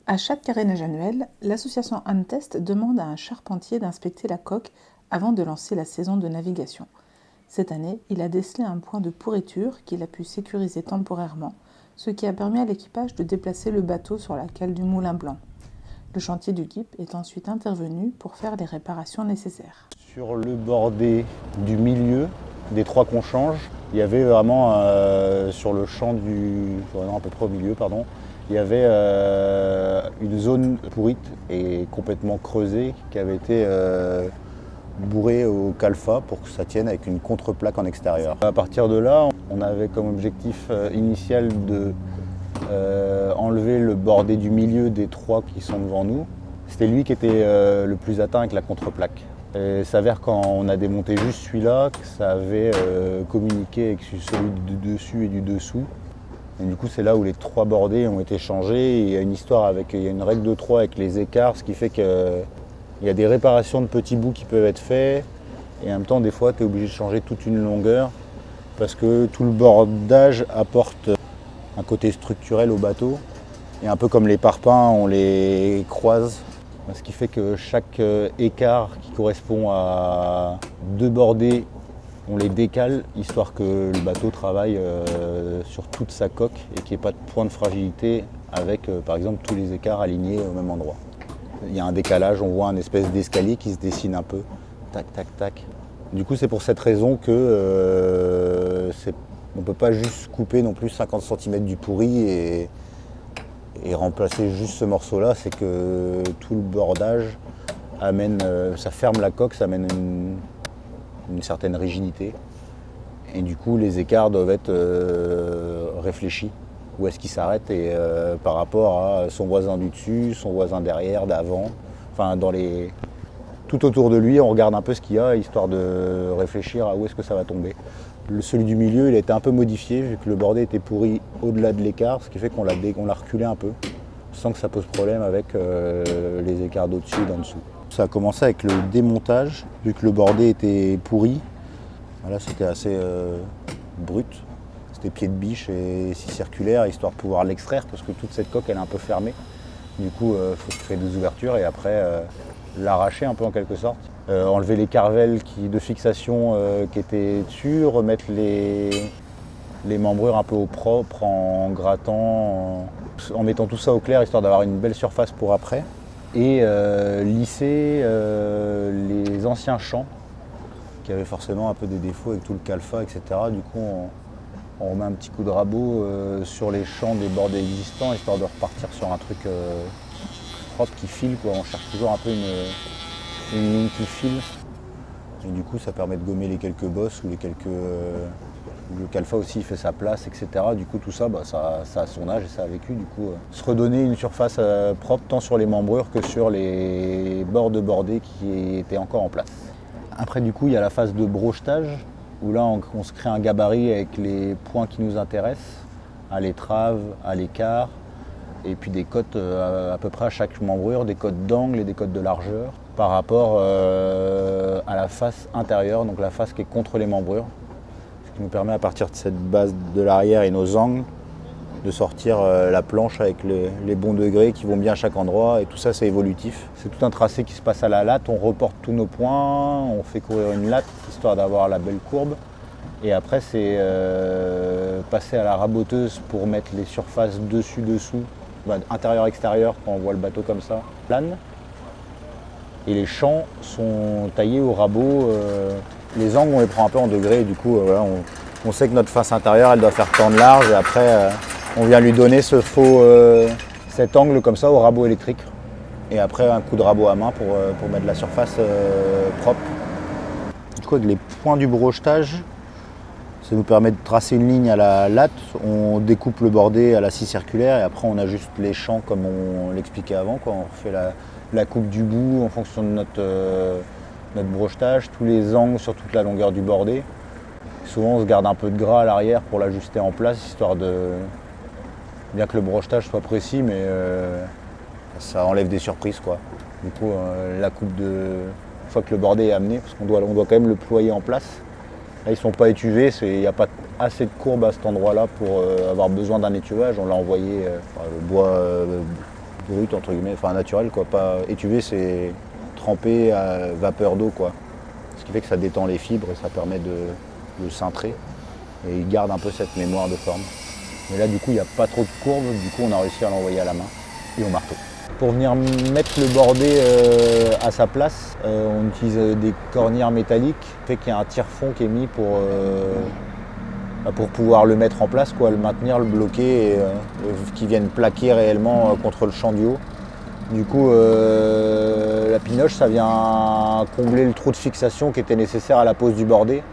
À chaque carénage annuel, l'association Antest demande à un charpentier d'inspecter la coque avant de lancer la saison de navigation. Cette année, il a décelé un point de pourriture qu'il a pu sécuriser temporairement, ce qui a permis à l'équipage de déplacer le bateau sur la cale du Moulin Blanc. Le chantier du GIP est ensuite intervenu pour faire les réparations nécessaires. Sur le bordé du milieu des trois qu'on change, il y avait vraiment sur le champ à peu près au milieu, pardon, il y avait une zone pourrite et complètement creusée qui avait été bourrée au calfa pour que ça tienne avec une contreplaque en extérieur. À partir de là, on avait comme objectif initial de enlever le bordé du milieu des trois qui sont devant nous. C'était lui qui était le plus atteint avec la contreplaque. Et il s'avère quand on a démonté juste celui-là que ça avait communiqué avec celui du dessus et du dessous. Et du coup c'est là où les trois bordés ont été changés. Il y a une histoire il y a une règle de 3 avec les écarts, ce qui fait qu'il y a des réparations de petits bouts qui peuvent être faits. Et en même temps des fois tu es obligé de changer toute une longueur parce que tout le bordage apporte un côté structurel au bateau. Et un peu comme les parpaings, on les croise. Ce qui fait que chaque écart qui correspond à deux bordées, on les décale, histoire que le bateau travaille sur toute sa coque et qu'il n'y ait pas de point de fragilité avec, par exemple, tous les écarts alignés au même endroit. Il y a un décalage, on voit un espèce d'escalier qui se dessine un peu, tac, tac, tac. Du coup, c'est pour cette raison que on ne peut pas juste couper non plus 50 cm du pourri et remplacer juste ce morceau-là, c'est que tout le bordage amène, ça ferme la coque, ça amène une certaine rigidité. Et du coup, les écarts doivent être réfléchis. Où est-ce qu'il s'arrête et par rapport à son voisin du dessus, son voisin derrière, d'avant. Enfin, tout autour de lui, on regarde un peu ce qu'il y a, histoire de réfléchir à où est-ce que ça va tomber. Celui du milieu, il a été un peu modifié, vu que le bordé était pourri au-delà de l'écart, ce qui fait qu'on l'a reculé un peu, sans que ça pose problème avec les écarts d'au-dessus et d'en dessous. Ça a commencé avec le démontage, vu que le bordé était pourri. Voilà, c'était assez brut. C'était pied de biche et scie circulaire, histoire de pouvoir l'extraire, parce que toute cette coque, elle est un peu fermée. Du coup, il faut créer des ouvertures et après l'arracher un peu en quelque sorte. Enlever les carvels de fixation qui étaient dessus, remettre les membrures un peu au propre en grattant, en mettant tout ça au clair, histoire d'avoir une belle surface pour après. Et lisser les anciens champs qui avaient forcément un peu des défauts avec tout le calfa, etc. Du coup, on remet un petit coup de rabot sur les champs des bordés existants, histoire de repartir sur un truc propre qui file, quoi. On cherche toujours un peu une ligne qui file. Et du coup, ça permet de gommer les quelques bosses ou le calfa aussi il fait sa place, etc. Du coup, tout ça, ça a son âge et ça a vécu. Du coup, se redonner une surface propre tant sur les membrures que sur les bords de bordée qui étaient encore en place. Après, du coup, il y a la phase de brochetage où là, on se crée un gabarit avec les points qui nous intéressent, à l'étrave, à l'écart, et puis des cotes à peu près à chaque membrure, des cotes d'angle et des cotes de largeur par rapport à la face intérieure, donc la face qui est contre les membrures. Ce qui nous permet à partir de cette base de l'arrière et nos angles de sortir la planche avec les bons degrés qui vont bien à chaque endroit, et tout ça c'est évolutif. C'est tout un tracé qui se passe à la latte, on reporte tous nos points, on fait courir une latte histoire d'avoir la belle courbe. Et après c'est passer à la raboteuse pour mettre les surfaces dessus-dessous, intérieur-extérieur quand on voit le bateau comme ça, plane. Et les champs sont taillés au rabot. Les angles on les prend un peu en degrés, et du coup voilà, on sait que notre face intérieure elle doit faire tant de large, et après on vient lui donner cet angle comme ça au rabot électrique. Et après un coup de rabot à main pour mettre la surface propre. Du coup avec les points du brochetage, ça nous permet de tracer une ligne à la latte, on découpe le bordé à la scie circulaire et après on ajuste les champs comme on l'expliquait avant, quoi. On fait la coupe du bout en fonction de notre brochetage, tous les angles sur toute la longueur du bordé. Souvent on se garde un peu de gras à l'arrière pour l'ajuster en place, histoire de bien que le brochetage soit précis, mais ça enlève des surprises, quoi. Du coup la coupe une fois que le bordé est amené, parce qu'on doit quand même le ployer en place. Là, ils ne sont pas étuvés, il n'y a pas assez de courbe à cet endroit-là pour avoir besoin d'un étuvage. On l'a envoyé, le bois brut entre guillemets, enfin naturel quoi, pas étuvé, c'est trempé à vapeur d'eau quoi. Ce qui fait que ça détend les fibres et ça permet de cintrer. Et il garde un peu cette mémoire de forme. Mais là du coup il n'y a pas trop de courbe, du coup on a réussi à l'envoyer à la main et au marteau. Pour venir mettre le bordé à sa place, on utilise des cornières métalliques. Ça fait qu'il y a un tire-fond qui est mis pour pouvoir le mettre en place, quoi, le maintenir, le bloquer, et qu'il vienne plaquer réellement contre le champ du haut. Du coup, la pinoche, ça vient combler le trou de fixation qui était nécessaire à la pose du bordé.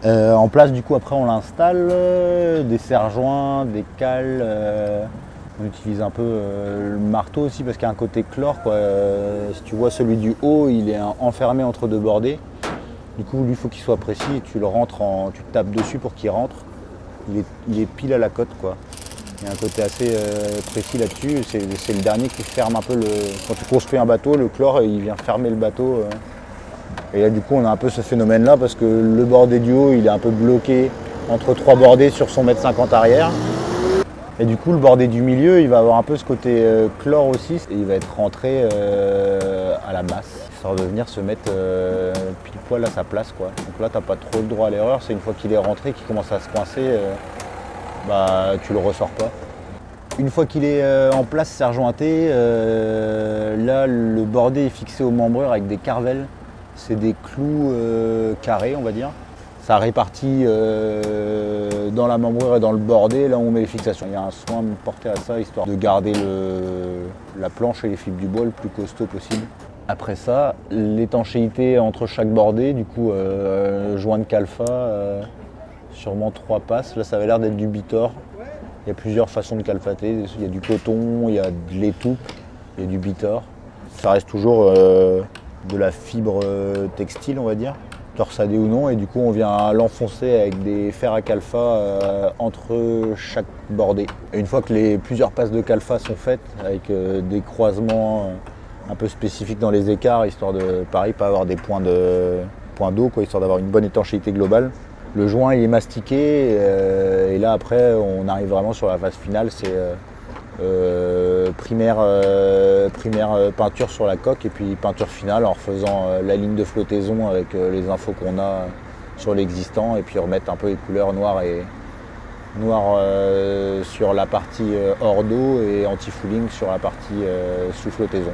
En place, du coup, après, on l'installe, des serre-joints, des cales. On utilise un peu le marteau aussi parce qu'il y a un côté chlore, quoi. Si tu vois celui du haut, il est enfermé entre deux bordées. Du coup, lui, il faut qu'il soit précis et tu le rentres tu tapes dessus pour qu'il rentre. Il est pile à la cote, quoi. Il y a un côté assez précis là-dessus. C'est le dernier qui ferme un peu quand tu construis un bateau, le chlore, il vient fermer le bateau. Et là, du coup, on a un peu ce phénomène-là parce que le bordé du haut, il est un peu bloqué entre trois bordées sur son 1,50 m arrière. Et du coup, le bordé du milieu, il va avoir un peu ce côté chlore aussi. Et il va être rentré à la masse, histoire de venir se mettre pile poil à sa place, quoi. Donc là, t'as pas trop le droit à l'erreur. C'est une fois qu'il est rentré, qu'il commence à se coincer, tu le ressors pas. Une fois qu'il est en place serre-jointé, là, le bordé est fixé aux membrures avec des carvelles. C'est des clous carrés, on va dire. Ça répartit dans la membrure et dans le bordé, là où on met les fixations. Il y a un soin porté à ça, histoire de garder la planche et les fibres du bois le plus costaud possible. Après ça, l'étanchéité entre chaque bordé, du coup, joint de calfa, sûrement 3 passes. Là, ça avait l'air d'être du bitor. Il y a plusieurs façons de calfater. Il y a du coton, il y a de l'étoupe, il y a du bitor. Ça reste toujours de la fibre textile, on va dire, torsadée ou non, et du coup on vient l'enfoncer avec des fers à calfa entre chaque bordée. Et une fois que plusieurs passes de calfa sont faites, avec des croisements un peu spécifiques dans les écarts, histoire de, pareil, pas avoir des points d'eau, quoi, histoire d'avoir une bonne étanchéité globale. Le joint il est mastiqué, et là après on arrive vraiment sur la phase finale, c'est primaire peinture sur la coque et puis peinture finale en refaisant la ligne de flottaison avec les infos qu'on a sur l'existant et puis remettre un peu les couleurs noires sur la partie hors d'eau et anti-fouling sur la partie sous flottaison.